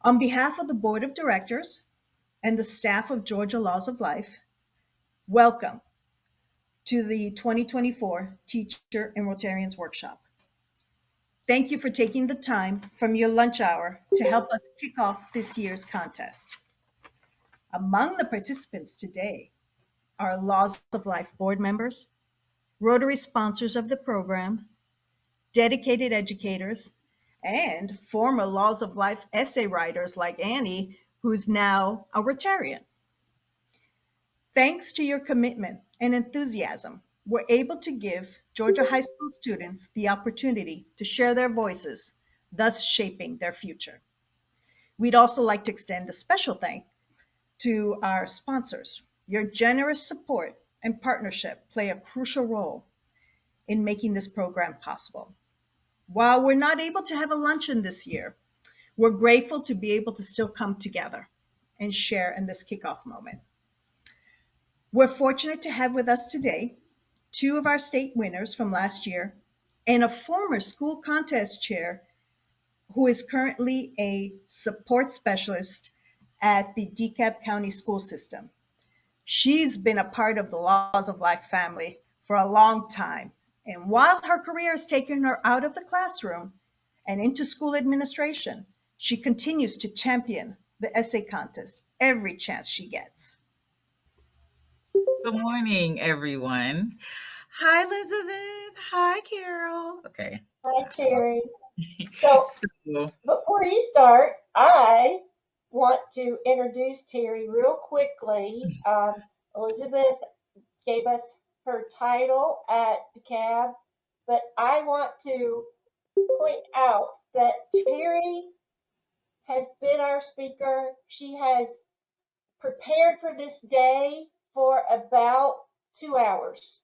On behalf of the Board of Directors and the staff of Georgia Laws of Life, welcome to the 2024 Teacher and Rotarians Workshop. Thank you for taking the time from your lunch hour to help us kick off this year's contest. Among the participants today are Laws of Life board members, Rotary sponsors of the program, dedicated educators, and former Laws of Life essay writers like Annie, who's now a Rotarian. Thanks to your commitment and enthusiasm, we're able to give Georgia high school students the opportunity to share their voices, thus shaping their future. We'd also like to extend a special thanks to our sponsors. Your generous support and partnership play a crucial role in making this program possible. While we're not able to have a luncheon this year, we're grateful to be able to still come together and share in this kickoff moment. We're fortunate to have with us today two of our state winners from last year and a former school contest chair who is currently a support specialist at the Dekalb County school system. She's been a part of the Laws of Life family for a long time. And while her career has taken her out of the classroom and into school administration, she continues to champion the essay contest every chance she gets. Good morning, everyone. Hi, Elizabeth. Hi, Carol. Okay. Hi, Terry. So So, before you start, I want to introduce Terry real quickly. Elizabeth gave us her title at Dekalb, but I want to point out that Terry has been our speaker. She has prepared for this day for about 2 hours.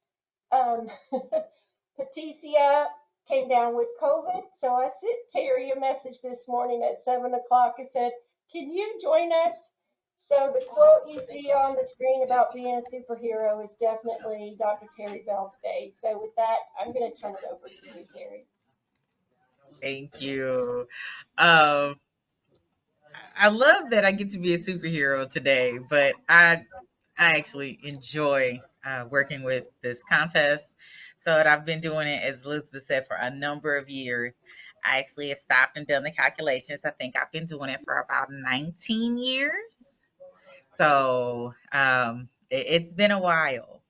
Patricia came down with COVID, so I sent Terry a message this morning at 7 o'clock and said, "Can you join us?" So the quote you see on the screen about being a superhero is definitely Dr. Terri Bell's day. So with that, I'm going to turn it over to you, Terry. thank you. Um, I love that I get to be a superhero today, but I actually enjoy working with this contest. So that I've been doing it, as Elizabeth said, for a number of years. I actually have stopped and done the calculations. I think I've been doing it for about 19 years. So it's been a while.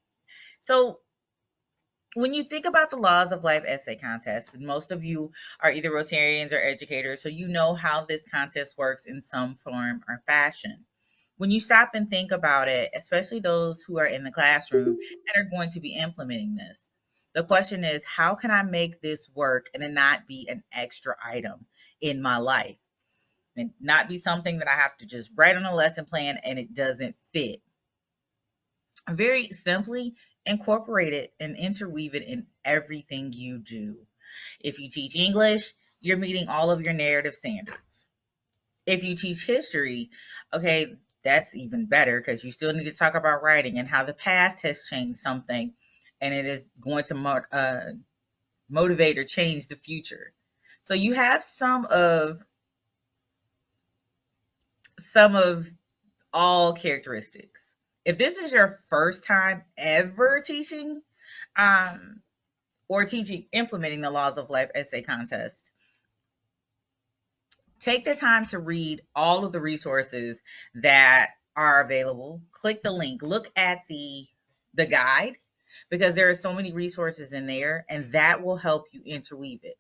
So when you think about the Laws of Life essay contest, and most of you are either Rotarians or educators, so you know how this contest works in some form or fashion. When you stop and think about it, especially those who are in the classroom and are going to be implementing this, the question is, how can I make this work and it not be an extra item in my life? And not be something that I have to just write on a lesson plan and it doesn't fit. Very simply, incorporate it and interweave it in everything you do. If you teach English, you're meeting all of your narrative standards. If you teach history, okay, that's even better because you still need to talk about writing and how the past has changed something and it is going to motivate or change the future. So you have some of all characteristics. If this is your first time ever teaching or implementing the Laws of Life essay contest, take the time to read all of the resources that are available. Click the link, look at the guide, because there are so many resources in there, and that will help you interweave it.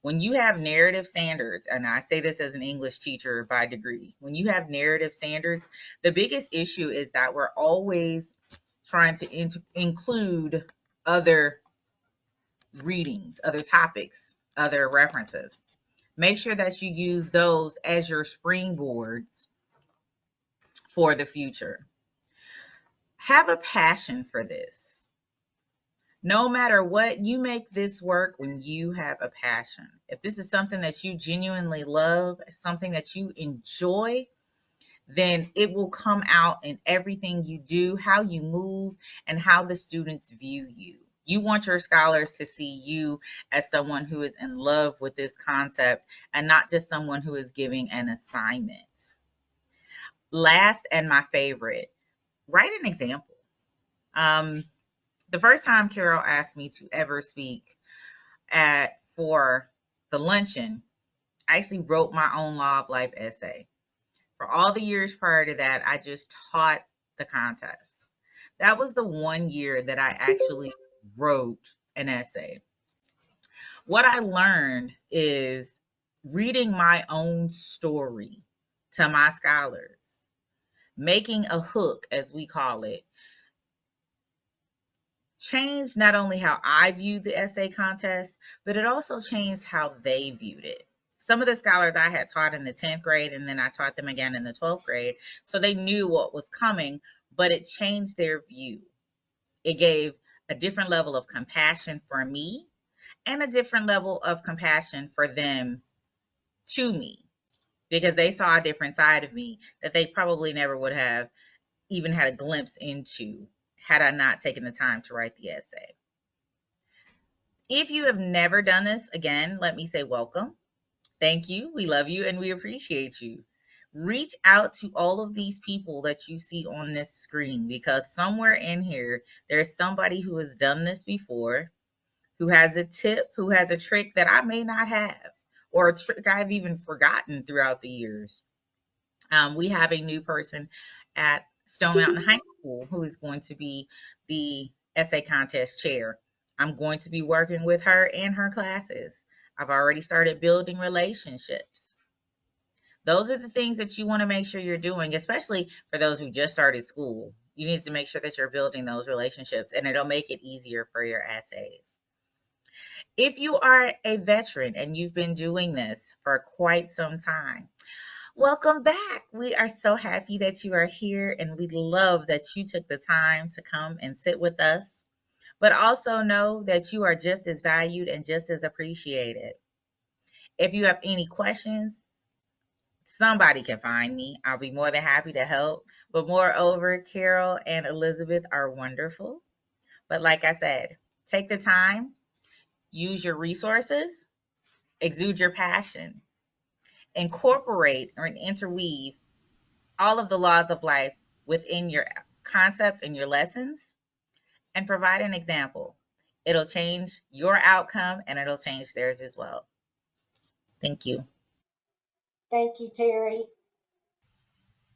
When you have narrative standards, and I say this as an English teacher by degree, when you have narrative standards, the biggest issue is that we're always trying to include other readings, other topics, other references. Make sure that you use those as your springboards for the future. Have a passion for this. No matter what, you make this work when you have a passion. If this is something that you genuinely love, something that you enjoy, then it will come out in everything you do, how you move, and how the students view you. You want your scholars to see you as someone who is in love with this concept and not just someone who is giving an assignment. Last and my favorite, write an example. Um, the first time Carol asked me to ever speak for the luncheon, I actually wrote my own Law of Life essay. For all the years prior to that, I just taught the contest. That was the one year that I actually wrote an essay. What I learned is reading my own story to my scholars, making a hook, as we call it, changed not only how I viewed the essay contest, but it also changed how they viewed it. Some of the scholars I had taught in the 10th grade, and then I taught them again in the 12th grade, so they knew what was coming, but it changed their view. It gave a different level of compassion for me and a different level of compassion for them to me, because they saw a different side of me that they probably never would have even had a glimpse into had I not taken the time to write the essay. If you have never done this, again, let me say welcome. Thank you. We love you and we appreciate you. Reach out to all of these people that you see on this screen, because somewhere in here, there's somebody who has done this before, who has a tip, who has a trick that I may not have, or a trick I've even forgotten throughout the years. We have a new person at Stone Mountain High School who is going to be the essay contest chair. I'm going to be working with her and her classes. I've already started building relationships. Those are the things that you want to make sure you're doing, especially for those who just started school. You need to make sure that you're building those relationships, and it'll make it easier for your essays. If you are a veteran and you've been doing this for quite some time, welcome back. We are so happy that you are here, and we love that you took the time to come and sit with us. But also know that you are just as valued and just as appreciated. If you have any questions, somebody can find me. I'll be more than happy to help. But moreover, Carol and Elizabeth are wonderful. But like I said, take the time, use your resources, exude your passion, incorporate or interweave all of the laws of life within your concepts and your lessons, and provide an example. It'll change your outcome and it'll change theirs as well. Thank you. Thank you, Terri.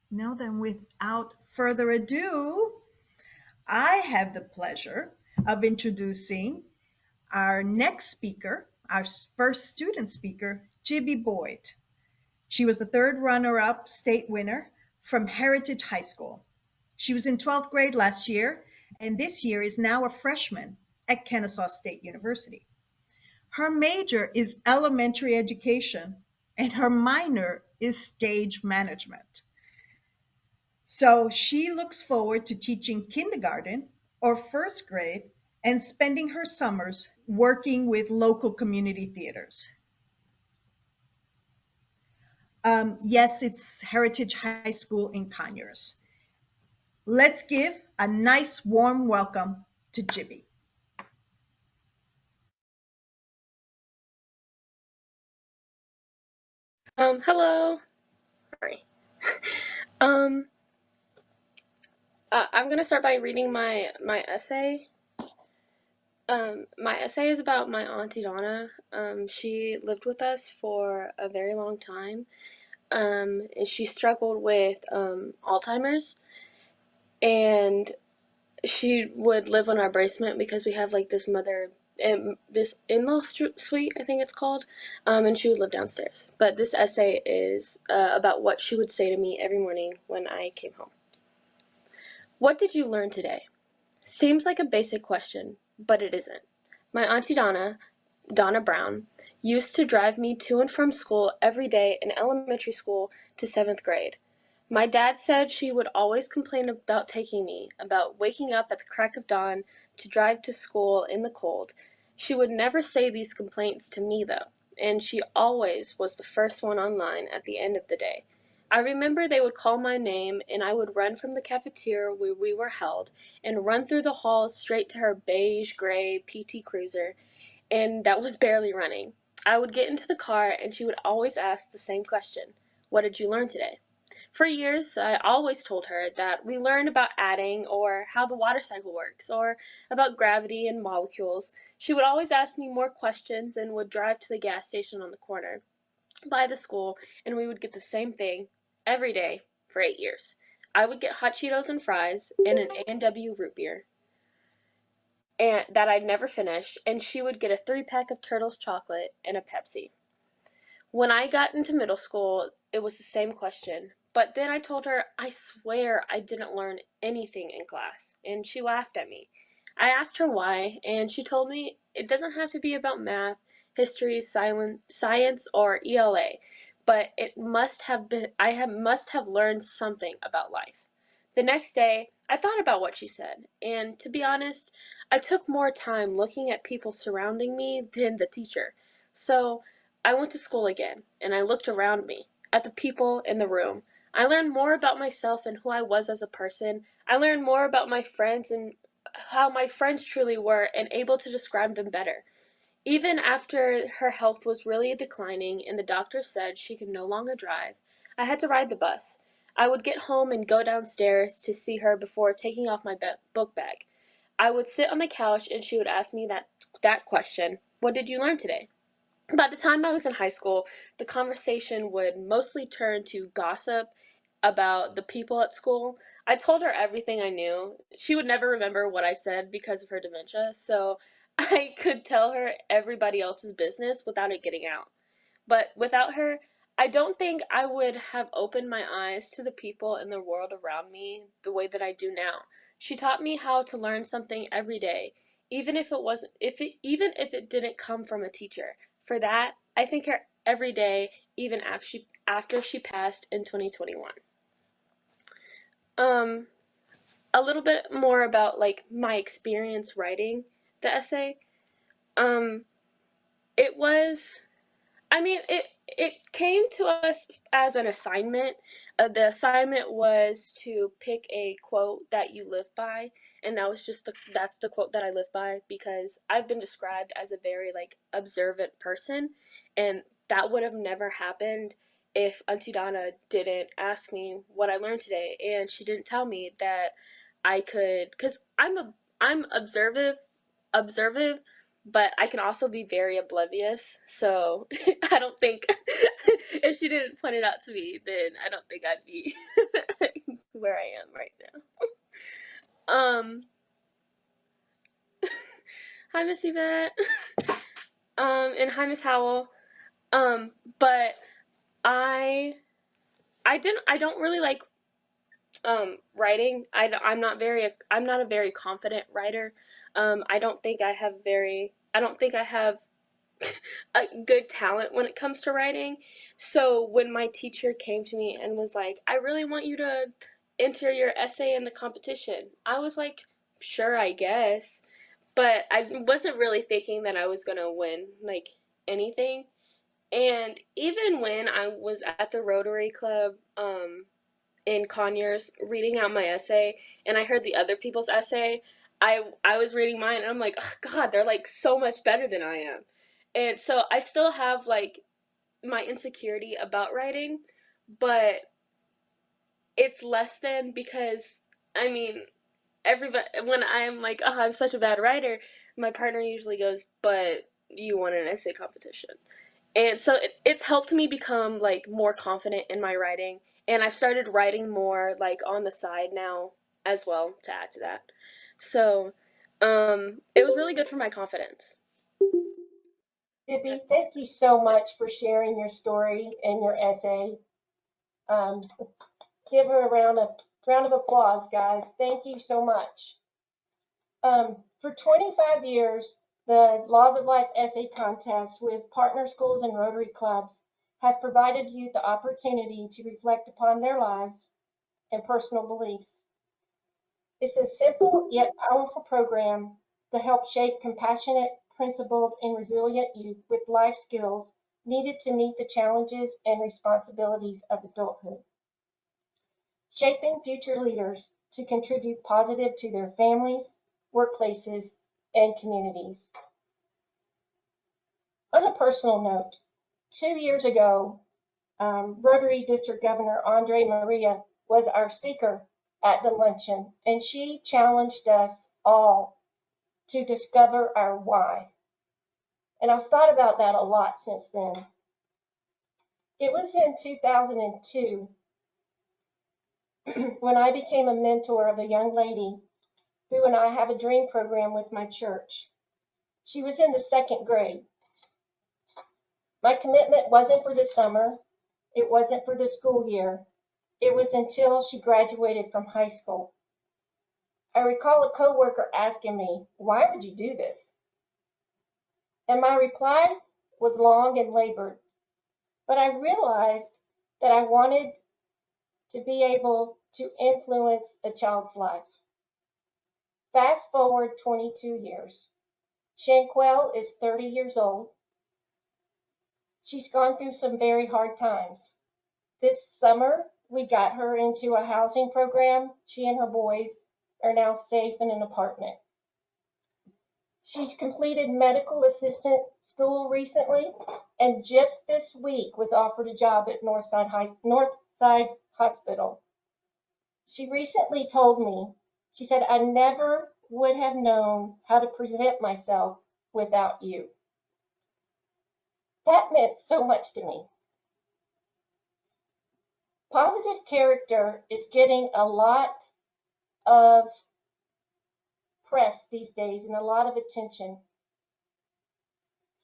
Now then, without further ado, I have the pleasure of introducing our next speaker, our first student speaker, Jibbee Boyd. She was the third runner-up state winner from Heritage High School. She was in 12th grade last year, and this year is now a freshman at Kennesaw State University. Her major is elementary education, and her minor is stage management. So she looks forward to teaching kindergarten or first grade and spending her summers working with local community theaters. Yes, it's Heritage High School in Conyers. Let's give a nice warm welcome to Jibbee. Hello. Sorry. um, I'm gonna start by reading my essay. My essay is about my auntie Donna. She lived with us for a very long time. And she struggled with Alzheimer's, and she would live in our basement because we have like this in-law suite, I think it's called, and she would live downstairs. But this essay is about what she would say to me every morning when I came home. What did you learn today? Seems like a basic question, but it isn't. My auntie Donna Brown, used to drive me to and from school every day in elementary school to 7th grade. My dad said she would always complain about taking me, about waking up at the crack of dawn to drive to school in the cold. She would never say these complaints to me, though, and she always was the first one online at the end of the day. I remember they would call my name, and I would run from the cafeteria where we were held and run through the halls straight to her beige gray PT Cruiser, and that was barely running. I would get into the car, and she would always ask the same question: "What did you learn today?" For years, I always told her that we learned about adding, or how the water cycle works, or about gravity and molecules. She would always ask me more questions and would drive to the gas station on the corner by the school, and we would get the same thing every day for 8 years. I would get hot Cheetos and fries and an A&W root beer and that I'd never finished, and she would get a 3-pack of Turtles chocolate and a Pepsi. When I got into middle school, it was the same question. But then I told her, I swear I didn't learn anything in class, and she laughed at me. I asked her why, and she told me it doesn't have to be about math, history, science, or ELA, but must have learned something about life. The next day, I thought about what she said, and to be honest, I took more time looking at people surrounding me than the teacher. So I went to school again, and I looked around me, at the people in the room. I learned more about myself and who I was as a person. I learned more about my friends and how my friends truly were, and able to describe them better. Even after her health was really declining and the doctor said she could no longer drive, I had to ride the bus. I would get home and go downstairs to see her before taking off my book bag. I would sit on the couch and she would ask me that question: "What did you learn today?" By the time I was in high school, the conversation would mostly turn to gossip about the people at school. I told her everything I knew. She would never remember what I said because of her dementia, so I could tell her everybody else's business without it getting out. But without her, I don't think I would have opened my eyes to the people in the world around me the way that I do now. She taught me how to learn something every day, even if it didn't come from a teacher. For that, I thank her every day, even after she passed in 2021. Um, a little bit more about like my experience writing the essay. Um, it was it came to us as an assignment. The assignment was to pick a quote that you live by, and that's the quote that I live by because I've been described as a very like observant person, and that would have never happened if Auntie Donna didn't ask me what I learned today, and she didn't tell me that I could, because I'm observative, but I can also be very oblivious. So I don't think if she didn't point it out to me, then I don't think I'd be where I am right now. Hi Miss Yvette. And hi Miss Howell. But I I don't really like writing. I'm not a very confident writer. I don't think I have a good talent when it comes to writing. So when my teacher came to me and was like, "I really want you to enter your essay in the competition," I was like, "Sure, I guess." But I wasn't really thinking that I was going to win like anything. And even when I was at the Rotary Club in Conyers reading out my essay and I heard the other people's essay, I was reading mine and I'm like, oh God, they're like so much better than I am. And so I still have like my insecurity about writing, but it's less than because I mean everybody when I'm like, oh, I'm such a bad writer, my partner usually goes, but you won an essay competition. And so it's helped me become like more confident in my writing, and I've started writing more like on the side now as well to add to that. So it was really good for my confidence. Jibbee, thank you so much for sharing your story and your essay. Um, give her a round of applause, guys. Thank you so much. For 25 years, the Laws of Life Essay Contest with partner schools and Rotary clubs has provided youth the opportunity to reflect upon their lives and personal beliefs. It's a simple yet powerful program to help shape compassionate, principled, and resilient youth with life skills needed to meet the challenges and responsibilities of adulthood. shaping future leaders to contribute positive to their families, workplaces, and communities. On a personal note, 2 years ago, Rotary District Governor Andre Maria was our speaker at the luncheon, and she challenged us all to discover our why. And I've thought about that a lot since then. It was in 2002 when I became a mentor of a young lady who and I have a dream program with my church. She was in the second grade. My commitment wasn't for the summer. It wasn't for the school year. It was until she graduated from high school. I recall a coworker asking me, "Why would you do this?" And my reply was long and labored, but I realized that I wanted to be able to influence a child's life. Fast forward 22 years. Shanquelle is 30 years old. She's gone through some very hard times. This summer, we got her into a housing program. She and her boys are now safe in an apartment. She's completed medical assistant school recently, and just this week was offered a job at Northside Hospital. She recently told me, she said, "I never would have known how to present myself without you." That meant so much to me. Positive character is getting a lot of press these days and a lot of attention.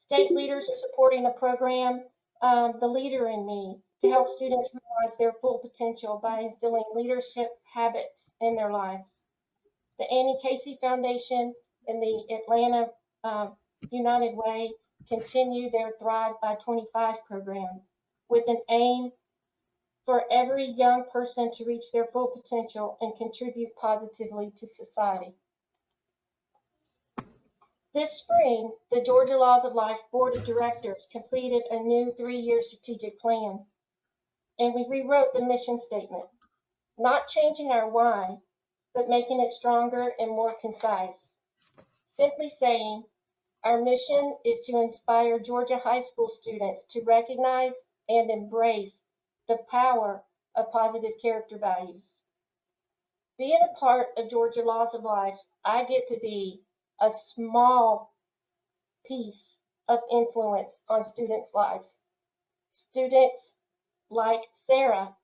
State leaders are supporting a program, The Leader in Me, to help students realize their full potential by instilling leadership habits in their lives. The Annie Casey Foundation and the Atlanta United Way continue their Thrive by 25 program with an aim for every young person to reach their full potential and contribute positively to society. This spring, the Georgia Laws of Life Board of Directors completed a new 3-year strategic plan, and we rewrote the mission statement, not changing our why, but making it stronger and more concise. Simply saying, our mission is to inspire Georgia high school students to recognize and embrace the power of positive character values. Being a part of Georgia Laws of Life, I get to be a small piece of influence on students' lives. Students like Sarah,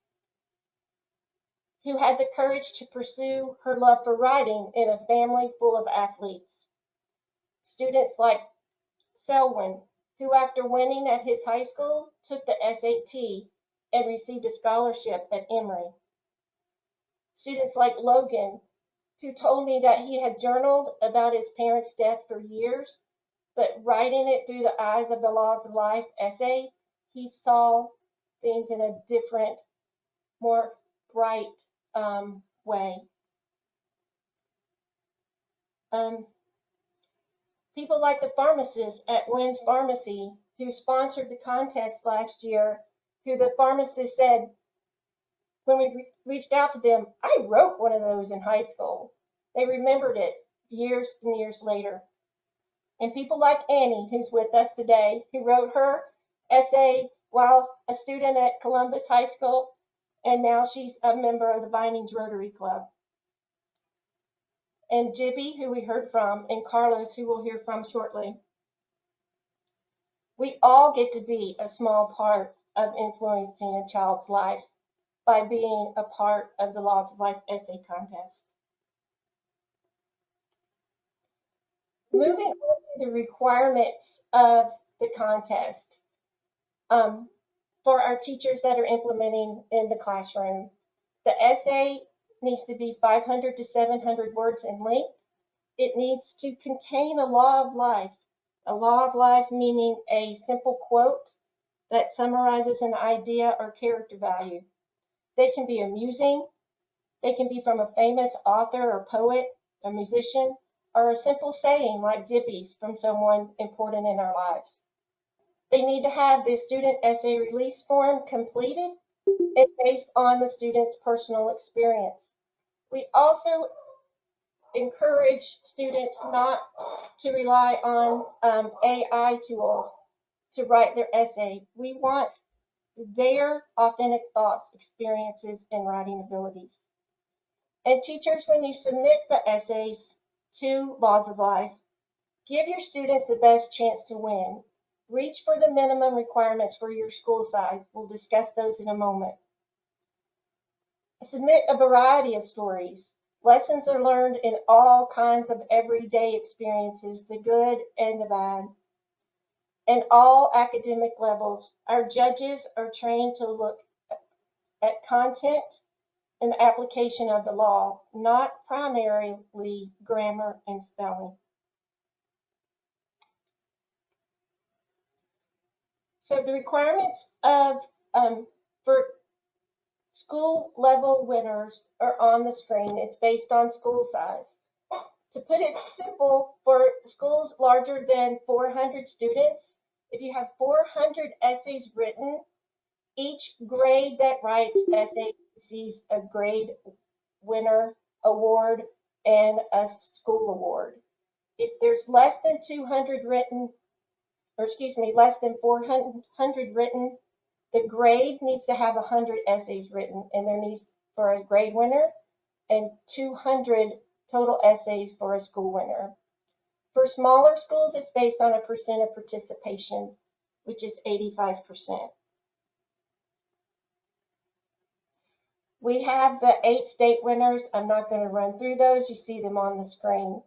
who had the courage to pursue her love for writing in a family full of athletes. Students like Selwyn, who after winning at his high school took the SAT and received a scholarship at Emory. Students like Logan, who told me that he had journaled about his parents' death for years, but writing it through the eyes of the Laws of Life essay, he saw things in a different, more bright way. People like the pharmacist at Wynn's Pharmacy, who sponsored the contest last year, who the pharmacist said, when we reached out to them, "I wrote one of those in high school." They remembered it years and years later. And people like Annie, who's with us today, who wrote her essay while a student at Columbus High School, and now she's a member of the Vinings Rotary Club. And Jibbee, who we heard from, and Carlos, who we'll hear from shortly. We all get to be a small part of influencing a child's life by being a part of the Laws of Life essay contest. Moving on to the requirements of the contest for our teachers that are implementing in the classroom. The essay needs to be 500 to 700 words in length. It needs to contain a law of life. A law of life meaning a simple quote that summarizes an idea or character value. They can be amusing. They can be from a famous author or poet, a musician, or a simple saying like Jibbee's from someone important in our lives. They need to have the student essay release form completed and based on the student's personal experience. We also encourage students not to rely on AI tools to write their essay. We want their authentic thoughts, experiences, and writing abilities. And teachers, when you submit the essays to Laws of Life, give your students the best chance to win. Reach for the minimum requirements for your school size. We'll discuss those in a moment. Submit a variety of stories. Lessons are learned in all kinds of everyday experiences, the good and the bad, and all academic levels. Our judges are trained to look at content and application of the law, not primarily grammar and spelling. So the requirements of for school level winners are on the screen. It's based on school size. To put it simple, for schools larger than 400 students, if you have 400 essays written, each grade that writes essays receives a grade winner award and a school award. If there's less than 200 written, or excuse me, less than 400 written, the grade needs to have 100 essays written, and there needs for a grade winner and 200 total essays for a school winner. For smaller schools, it's based on a percent of participation, which is 85%. We have the 8 state winners. I'm not going to run through those. You see them on the screen.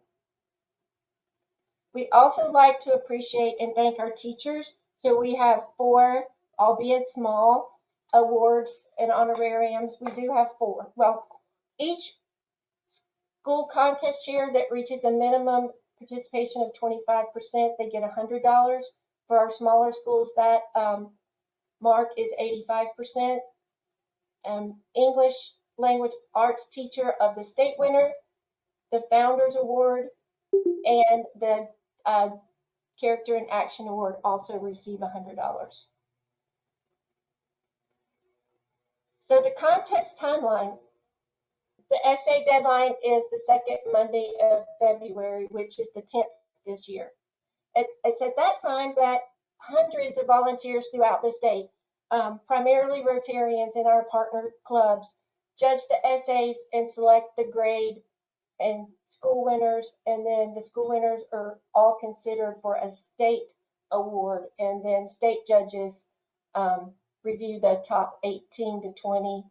We also like to appreciate and thank our teachers. So we have 4, albeit small, awards and honorariums. We do have 4. Well, each school contest chair that reaches a minimum participation of 25%, they get $100. For our smaller schools, that mark is 85%. English language arts teacher of the state winner, the Founders Award, and the Character and Action Award also receive $100. So the contest timeline, the essay deadline is the second Monday of February, which is the 10th this year. It's at that time that hundreds of volunteers throughout the state, primarily Rotarians in our partner clubs, judge the essays and select the grade and school winners, and then the school winners are all considered for a state award, and then state judges review the top 18 to 20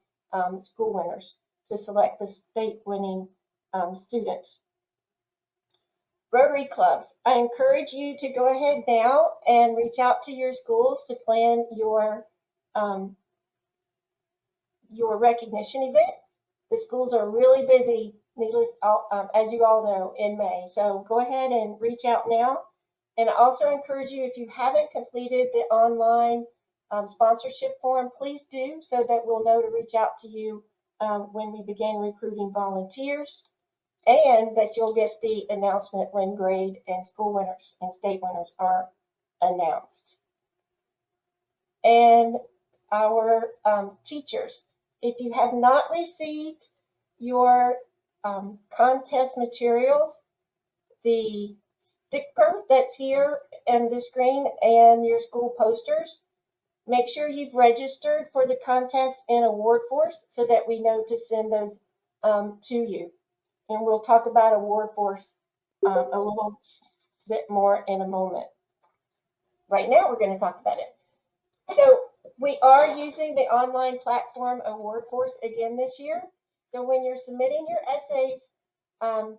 school winners to select the state winning students. Rotary clubs. I encourage you to go ahead now and reach out to your schools to plan your recognition event. The schools are really busy, needless, as you all know, in May. So go ahead and reach out now. And I also encourage you, if you haven't completed the online sponsorship form, please do, so that we'll know to reach out to you when we begin recruiting volunteers, and that you'll get the announcement when grade and school winners and state winners are announced. And our teachers, if you have not received your contest materials, the sticker that's here in the screen and your school posters, make sure you've registered for the contest in Award Force so that we know to send those to you. And we'll talk about Award Force a little bit more in a moment. Right now, we're going to talk about it. So we are using the online platform Award Force again this year. So when you're submitting your essays, or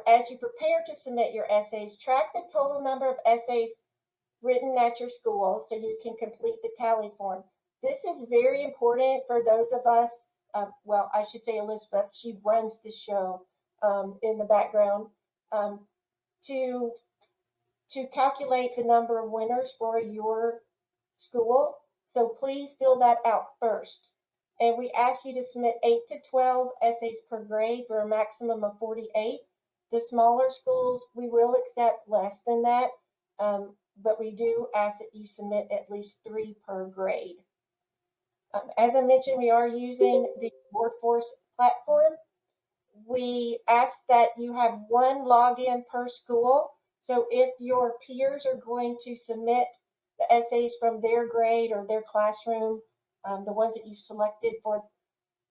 as you prepare to submit your essays, track the total number of essays written at your school so you can complete the tally form. This is very important for those of us, well, I should say Elizabeth, she runs the show in the background, to calculate the number of winners for your school. So please fill that out first. And we ask you to submit 8 to 12 essays per grade for a maximum of 48. The smaller schools, we will accept less than that, but we do ask that you submit at least 3 per grade. As I mentioned, we are using the Workforce platform. We ask that you have one login per school. So if your peers are going to submit the essays from their grade or their classroom, the ones that you've selected for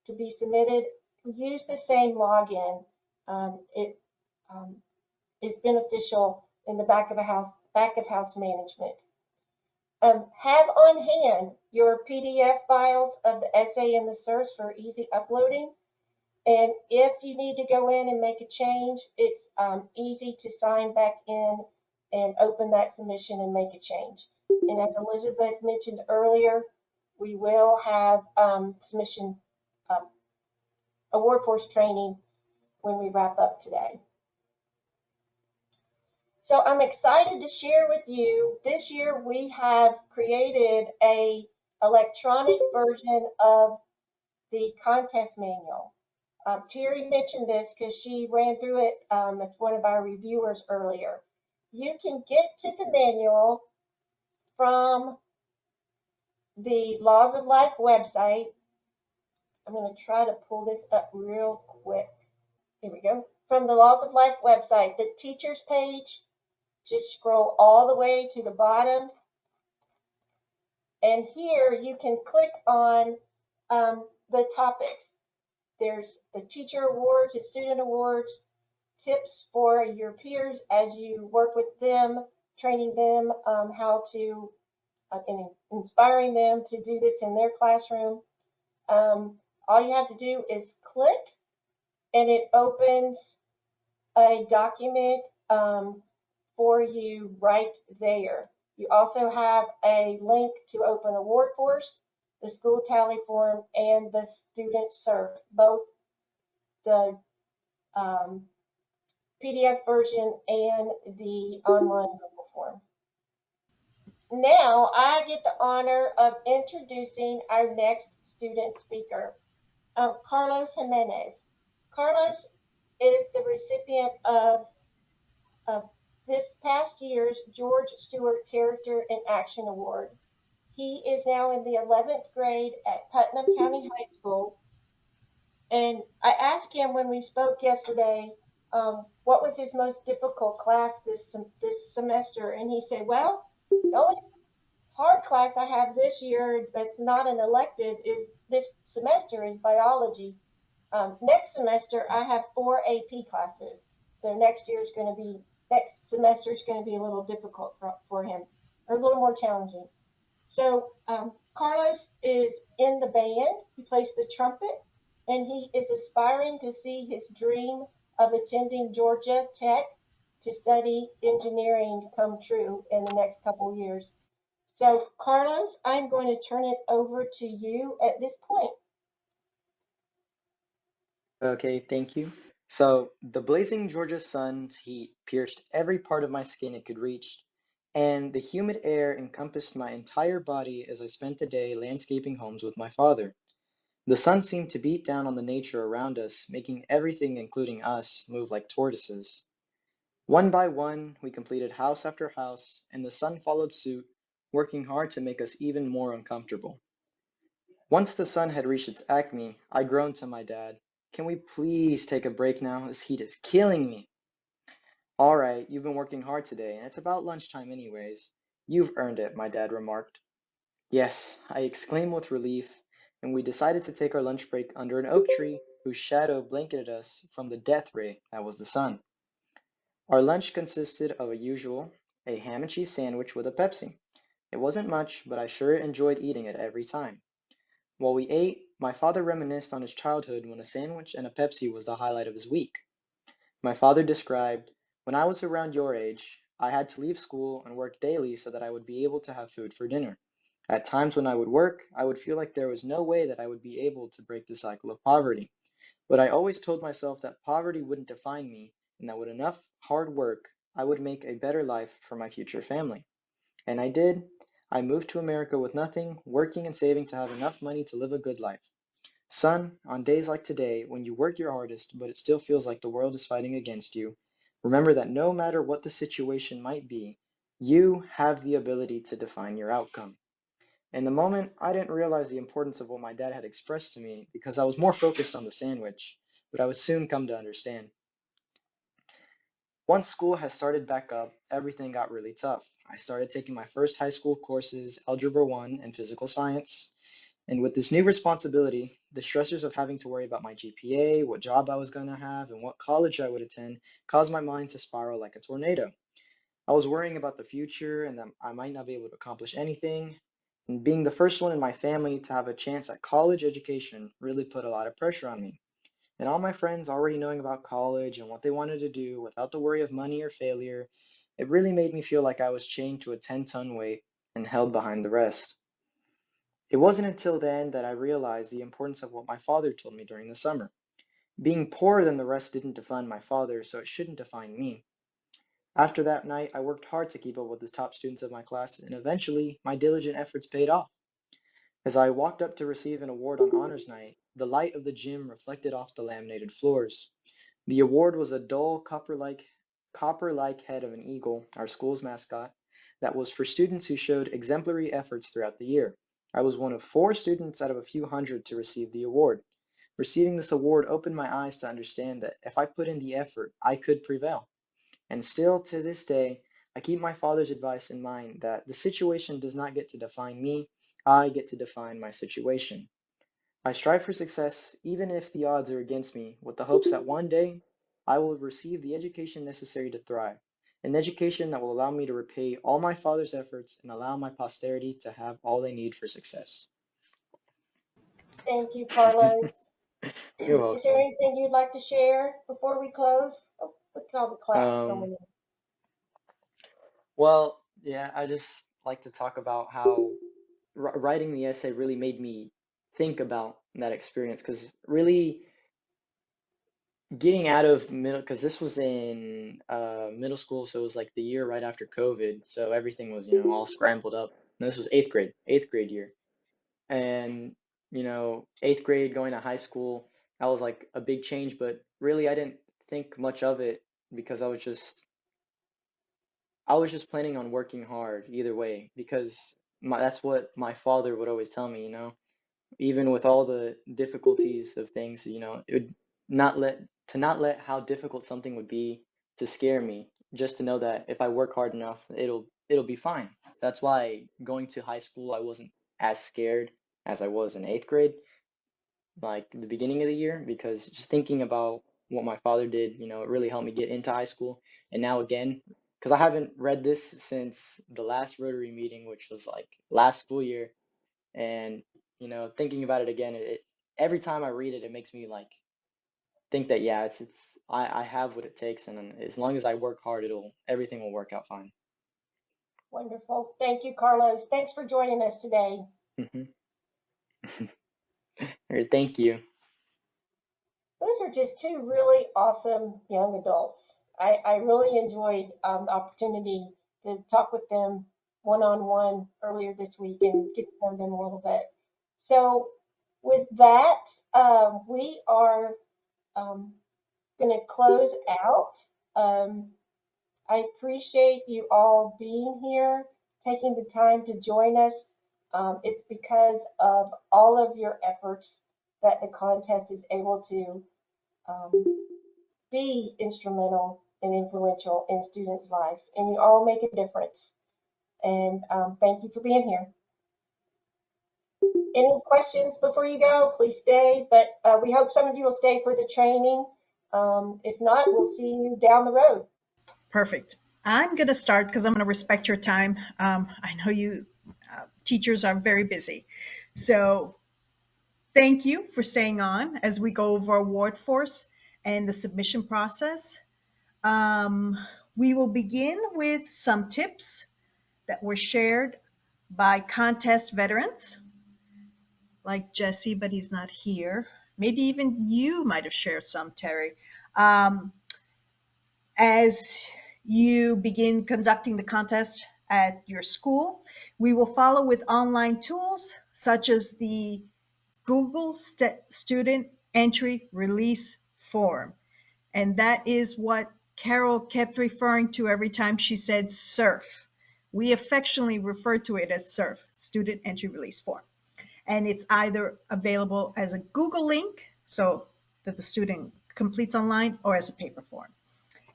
to be submitted, use the same login. It is beneficial in the back of house management. Have on hand your PDF files of the essay and the source for easy uploading. And if you need to go in and make a change, it's easy to sign back in and open that submission and make a change. And as Elizabeth mentioned earlier, we will have submission um, a workforce training when we wrap up today. So I'm excited to share with you, this year we have created a electronic version of the contest manual. Terri mentioned this because she ran through it as one of our reviewers earlier. You can get to the manual from the Laws of Life website. I'm going to try to pull this up real quick. Here we go. From the Laws of Life website, the teachers page, just scroll all the way to the bottom. And here you can click on the topics. There's the teacher awards and student awards, tips for your peers as you work with them, training them how to, and inspiring them to do this in their classroom. All you have to do is click and it opens a document for you right there. You also have a link to open a workforce, the school tally form, and the student surf, both the PDF version and the online Google form. Now I get the honor of introducing our next student speaker, Carlos Jimenez. Carlos is the recipient of this past year's George Stewart Character in Action Award. He is now in the 11th grade at Putnam County High School. And I asked him when we spoke yesterday, what was his most difficult class this semester? And he said, well, the only hard class I have this year that's not an elective is this semester is biology. Next semester I have 4 AP classes. So next semester is going to be a little difficult for him, or a little more challenging. So Carlos is in the band. He plays the trumpet, and he is aspiring to see his dream of attending Georgia Tech to study engineering come true in the next couple years. So Carlos, I'm going to turn it over to you at this point. Okay, thank you. So, the blazing Georgia sun's heat pierced every part of my skin it could reach, and the humid air encompassed my entire body as I spent the day landscaping homes with my father. The sun seemed to beat down on the nature around us, making everything, including us, move like tortoises. One by one, we completed house after house, and the sun followed suit, working hard to make us even more uncomfortable. Once the sun had reached its acme, I groaned to my dad, "Can we please take a break now? This heat is killing me." "All right, you've been working hard today, and it's about lunchtime anyways. You've earned it," my dad remarked. "Yes," I exclaimed with relief, and we decided to take our lunch break under an oak tree whose shadow blanketed us from the death ray that was the sun. Our lunch consisted of a ham and cheese sandwich with a Pepsi. It wasn't much, but I sure enjoyed eating it every time. While we ate, my father reminisced on his childhood when a sandwich and a Pepsi was the highlight of his week. My father described, "When I was around your age, I had to leave school and work daily so that I would be able to have food for dinner. At times when I would work, I would feel like there was no way that I would be able to break the cycle of poverty. But I always told myself that poverty wouldn't define me and that with enough hard work, I would make a better life for my future family. And I did. I moved to America with nothing, working and saving to have enough money to live a good life. Son, on days like today, when you work your hardest, but it still feels like the world is fighting against you, remember that no matter what the situation might be, you have the ability to define your outcome. In the moment, I didn't realize the importance of what my dad had expressed to me because I was more focused on the sandwich, but I would soon come to understand. Once school has started back up, everything got really tough. I started taking my first high school courses, Algebra 1 and Physical Science, and with this new responsibility, the stressors of having to worry about my GPA, what job I was going to have, and what college I would attend caused my mind to spiral like a tornado. I was worrying about the future and that I might not be able to accomplish anything. And being the first one in my family to have a chance at college education really put a lot of pressure on me. And all my friends already knowing about college and what they wanted to do without the worry of money or failure, it really made me feel like I was chained to a 10-ton weight and held behind the rest. It wasn't until then that I realized the importance of what my father told me during the summer. Being poorer than the rest didn't define my father, so it shouldn't define me. After that night, I worked hard to keep up with the top students of my class, and eventually, my diligent efforts paid off. As I walked up to receive an award on honors night, the light of the gym reflected off the laminated floors. The award was a dull copper-like head of an eagle, our school's mascot, that was for students who showed exemplary efforts throughout the year. I was one of 4 students out of a few hundred to receive the award. Receiving this award opened my eyes to understand that if I put in the effort, I could prevail. And still to this day, I keep my father's advice in mind that the situation does not get to define me, I get to define my situation. I strive for success even if the odds are against me, with the hopes that one day I will receive the education necessary to thrive, an education that will allow me to repay all my father's efforts and allow my posterity to have all they need for success. Thank you, Carlos. You're Is there welcome. anything you'd like to share before we close? Oh, look at all the claps Um, going in. well, yeah, I just like to talk about how writing the essay really made me think about that experience because really getting out of middle, because this was in middle school, so it was like the year right after COVID, so everything was, all scrambled up. And this was eighth grade year. And, eighth grade going to high school, that was like a big change, but really I didn't think much of it because I was just planning on working hard either way because that's what my father would always tell me, even with all the difficulties of things, it would not let how difficult something would be to scare me, just to know that if I work hard enough, it'll be fine. That's why going to high school, I wasn't as scared as I was in eighth grade, like the beginning of the year, because just thinking about what my father did, it really helped me get into high school. And now again, because I haven't read this since the last Rotary meeting, which was like last school year, and thinking about it again, every time I read it, it makes me like think that yeah, I have what it takes, and as long as I work hard, everything will work out fine. Wonderful. Thank you, Carlos. Thanks for joining us today. Hmm. All right, thank you. Those are just two really awesome young adults. I really enjoyed the opportunity to talk with them one on one earlier this week and get to know them a little bit. So, with that, we are um, going to close out. Um, I appreciate you all being here, taking the time to join us. It's because of all of your efforts that the contest is able to um, be instrumental and influential in students' lives, and you all make a difference. And thank you for being here. Any questions before you go? Please stay, but we hope some of you will stay for the training. If not, we'll see you down the road. Perfect. I'm going to start because I'm going to respect your time. I know you teachers are very busy. So thank you for staying on as we go over award force and the submission process. Um, we will begin with some tips that were shared by contest veterans like Jesse, but he's not here. Maybe even you might have shared some, Terri. Um, as you begin conducting the contest at your school, we will follow with online tools such as the Google Student Entry Release Form. And that is what Carol kept referring to every time she said surf. We affectionately refer to it as SERF, Student Entry Release Form. And it's either available as a Google link, so that the student completes online, or as a paper form.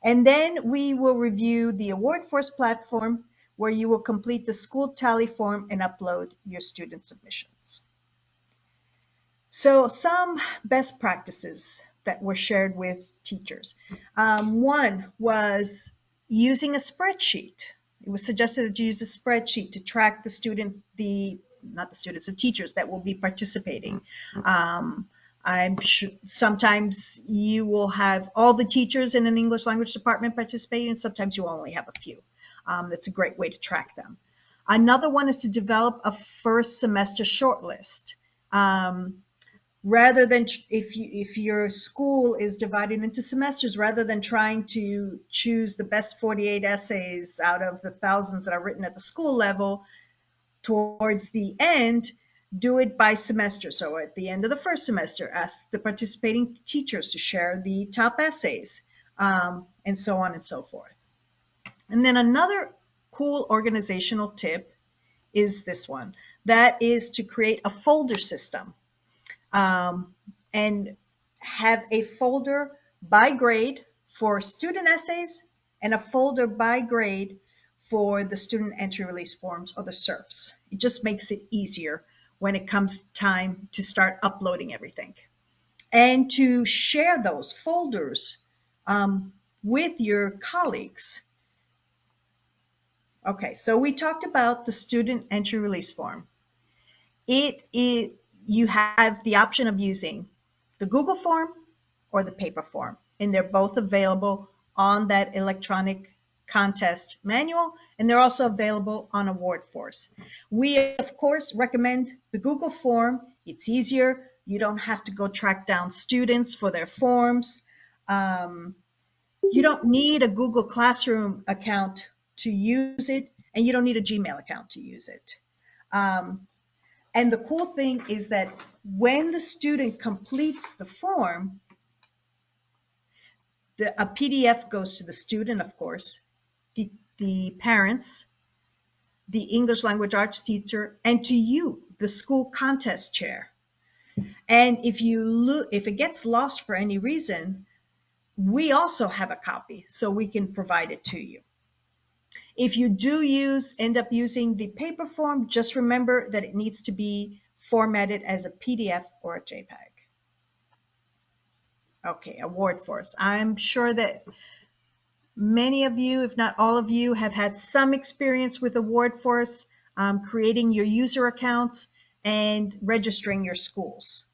And then we will review the AwardForce platform, where you will complete the school tally form and upload your student submissions. So some best practices that were shared with teachers. One was using a spreadsheet. It was suggested that you use a spreadsheet to track the students, not the students, the teachers that will be participating. I'm sure sometimes you will have all the teachers in an English language department participating, and sometimes you only have a few. That's a great way to track them. Another one is to develop a first semester shortlist. Rather than if your school is divided into semesters, rather than trying to choose the best 48 essays out of the thousands that are written at the school level towards the end, do it by semester. So at the end of the first semester, ask the participating teachers to share the top essays, and so on and so forth. And then another cool organizational tip is this one. That is to create a folder system. And have a folder by grade for student essays and a folder by grade for the student entry release forms, or the SERFs. It just makes it easier when it comes time to start uploading everything. And to share those folders with your colleagues. Okay, so we talked about the student entry release form. You have the option of using the Google form or the paper form, and they're both available on that electronic contest manual, and they're also available on AwardForce. We, of course, recommend the Google form. It's easier. You don't have to go track down students for their forms. You don't need a Google Classroom account to use it, and you don't need a Gmail account to use it. And the cool thing is that when the student completes the form, a PDF goes to the student, of course, the parents, the English language arts teacher, and to you, the school contest chair. And if it gets lost for any reason, we also have a copy, so we can provide it to you. If you do end up using the paper form, just remember that it needs to be formatted as a PDF or a JPEG. Okay, AwardForce. I'm sure that many of you, if not all of you, have had some experience with AwardForce, creating your user accounts and registering your schools.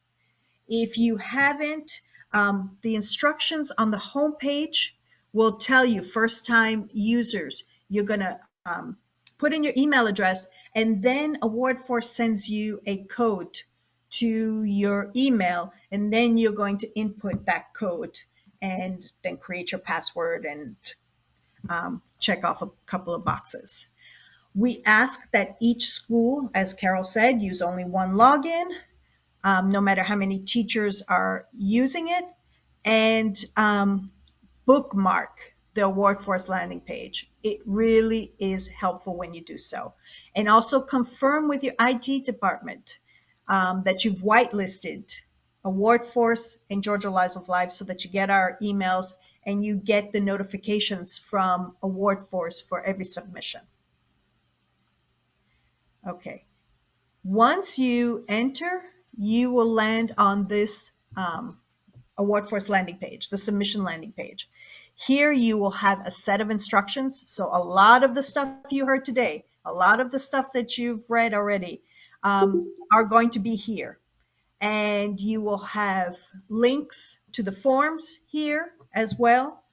If you haven't, the instructions on the home page will tell you, first-time users, you're going to put in your email address, and then AwardForce sends you a code to your email, and then you're going to input that code and then create your password and check off a couple of boxes. We ask that each school, as Carol said, use only one login, no matter how many teachers are using it, and bookmark the AwardForce landing page. It really is helpful when you do so. And also confirm with your IT department that you've whitelisted AwardForce and Georgia Lives of Life, so that you get our emails and you get the notifications from AwardForce for every submission. Okay. Once you enter, you will land on this AwardForce landing page, the submission landing page. Here you will have a set of instructions. So a lot of the stuff you heard today, a lot of the stuff that you've read already are going to be here. And you will have links to the forms here as well.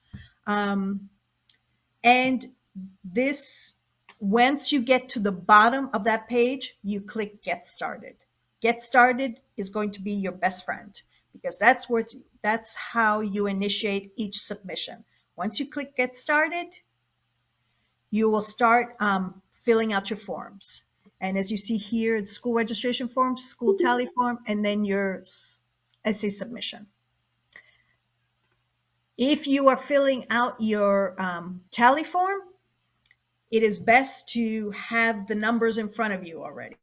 And this, once you get to the bottom of that page, you click Get Started. Get Started is going to be your best friend, because that's how you initiate each submission. Once you click Get Started, you will start filling out your forms. And as you see here, it's school registration form, school tally form, and then your essay submission. If you are filling out your tally form, it is best to have the numbers in front of you already.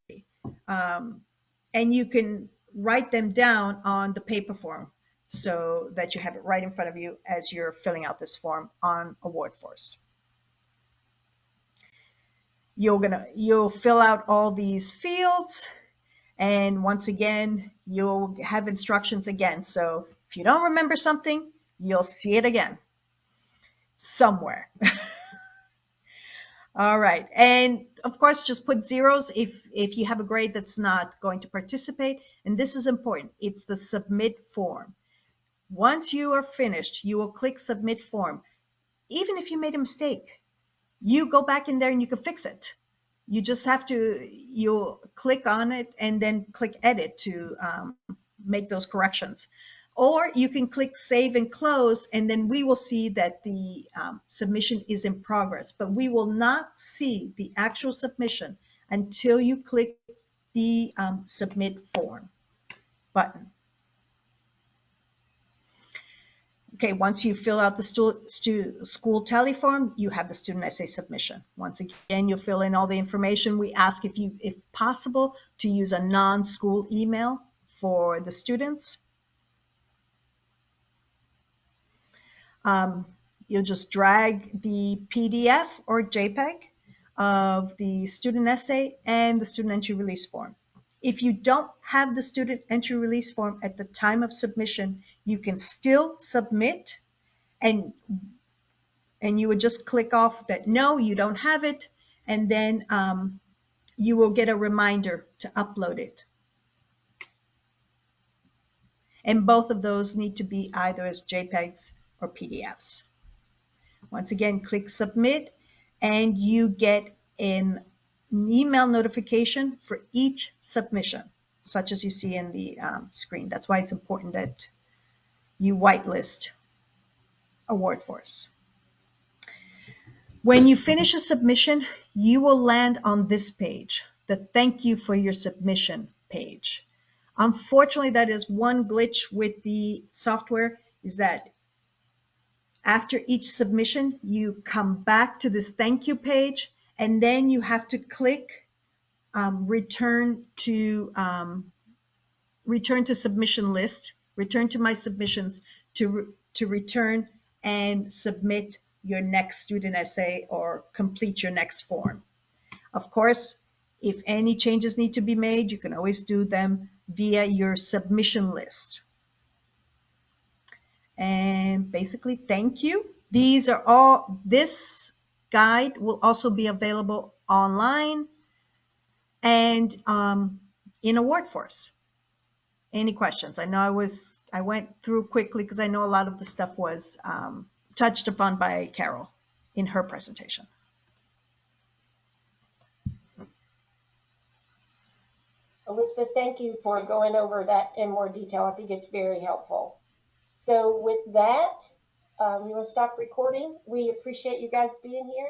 And you can write them down on the paper form so that you have it right in front of you as you're filling out this form on AwardForce. You'll fill out all these fields, and once again, you'll have instructions again. So if you don't remember something, you'll see it again somewhere. All right. And of course, just put zeros if you have a grade that's not going to participate. And this is important. It's the submit form. Once you are finished, you will click submit form. Even if you made a mistake, you go back in there and you can fix it. You just have to, you'll click on it and then click edit to make those corrections. Or you can click save and close, and then we will see that the submission is in progress, but we will not see the actual submission until you click the submit form button. Okay, once you fill out the school tally form, you have the student essay submission. Once again, you'll fill in all the information. We ask if possible, to use a non-school email for the students. You'll just drag the PDF or JPEG of the student essay and the student entry release form. If you don't have the student entry release form at the time of submission, you can still submit, and you would just click off that no, you don't have it, and then you will get a reminder to upload it. And both of those need to be either as JPEGs or PDFs. Once again, click submit, and you get an email notification for each submission, such as you see in the screen. That's why it's important that you whitelist AwardForce. When you finish a submission, you will land on this page, the thank you for your submission page. Unfortunately, that is one glitch with the software, is that after each submission, you come back to this thank you page, and then you have to click return to submission list, return to my submissions to return and submit your next student essay or complete your next form. Of course, if any changes need to be made, you can always do them via your submission list. And basically, thank you. This guide will also be available online and in AwardForce. Any questions? I know I went through quickly because I know a lot of the stuff was touched upon by Carol in her presentation. Elizabeth, thank you for going over that in more detail. I think it's very helpful. So with that, we will stop recording. We appreciate you guys being here.